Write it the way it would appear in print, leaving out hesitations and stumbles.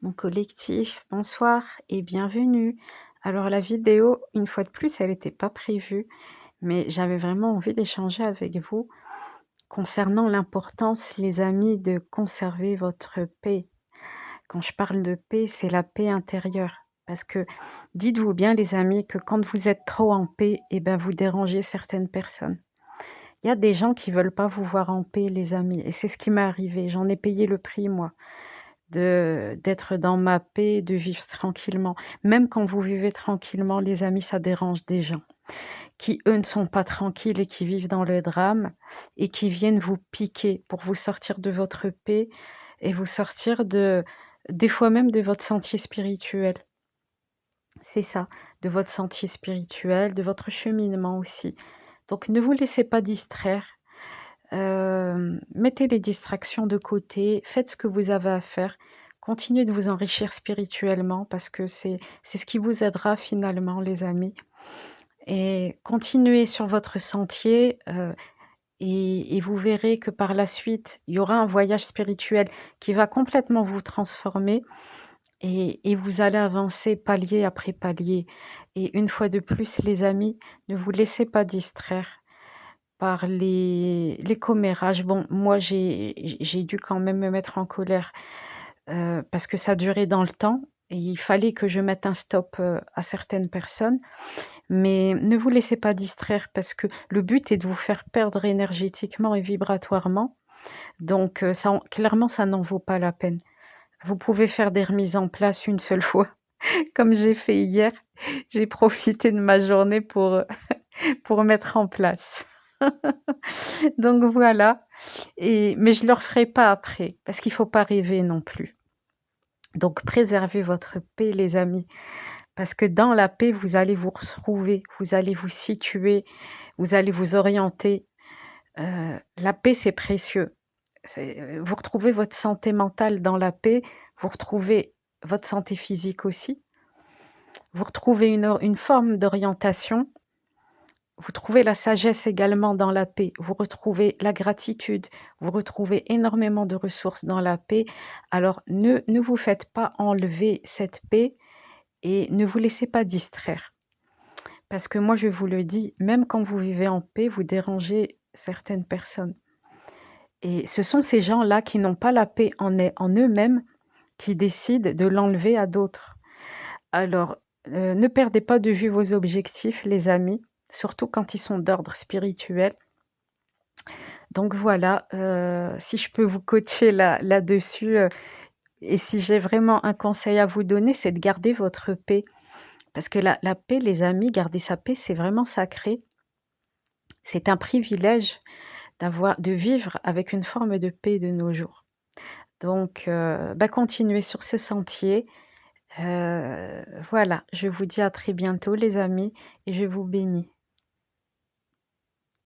Mon collectif, bonsoir et bienvenue. Alors la vidéo, une fois de plus, elle n'était pas prévue, mais j'avais vraiment envie d'échanger avec vous concernant l'importance, les amis, de conserver votre paix. Quand je parle de paix, c'est la paix intérieure. Parce que dites-vous bien, les amis, que quand vous êtes trop en paix, eh ben, vous dérangez certaines personnes. Il y a des gens qui veulent pas vous voir en paix, les amis, et c'est ce qui m'est arrivé. J'en ai payé le prix, moi. D'être dans ma paix, de vivre tranquillement. Même quand vous vivez tranquillement, les amis, ça dérange des gens qui, eux, ne sont pas tranquilles et qui vivent dans le drame et qui viennent vous piquer pour vous sortir de votre paix et vous sortir des fois même de votre sentier spirituel. C'est ça, de votre sentier spirituel, de votre cheminement aussi. Donc ne vous laissez pas distraire. Mettez les distractions de côté, faites ce que vous avez à faire, continuez de vous enrichir spirituellement parce que c'est ce qui vous aidera finalement, les amis, et continuez sur votre sentier, et vous verrez que par la suite, il y aura un voyage spirituel qui va complètement vous transformer, et vous allez avancer palier après palier, et une fois de plus, les amis, ne vous laissez pas distraire par les commérages. Bon, moi, j'ai dû quand même me mettre en colère, parce que ça durait dans le temps et il fallait que je mette un stop, à certaines personnes. Mais ne vous laissez pas distraire parce que le but est de vous faire perdre énergétiquement et vibratoirement. Donc, ça en clairement, ça n'en vaut pas la peine. Vous pouvez faire des remises en place une seule fois, comme j'ai fait hier. J'ai profité de ma journée pour mettre en place. Donc voilà, mais je ne le referai pas après, parce qu'il ne faut pas rêver non plus. Donc préservez votre paix, les amis, parce que dans la paix, vous allez vous retrouver, vous allez vous situer, vous allez vous orienter. La paix, c'est précieux. Vous retrouvez votre santé mentale dans la paix, vous retrouvez votre santé physique aussi, vous retrouvez une forme d'orientation. Vous trouvez la sagesse également dans la paix, vous retrouvez la gratitude, vous retrouvez énormément de ressources dans la paix. Alors ne vous faites pas enlever cette paix et ne vous laissez pas distraire. Parce que moi je vous le dis, même quand vous vivez en paix, vous dérangez certaines personnes. Et ce sont ces gens-là qui n'ont pas la paix en eux-mêmes qui décident de l'enlever à d'autres. Alors, ne perdez pas de vue vos objectifs, les amis, surtout quand ils sont d'ordre spirituel. Donc voilà, si je peux vous coacher là-dessus, et si j'ai vraiment un conseil à vous donner, c'est de garder votre paix. Parce que la paix, les amis, garder sa paix, c'est vraiment sacré. C'est un privilège de vivre avec une forme de paix de nos jours. Donc, bah, continuez sur ce sentier. Voilà, je vous dis à très bientôt les amis et je vous bénis.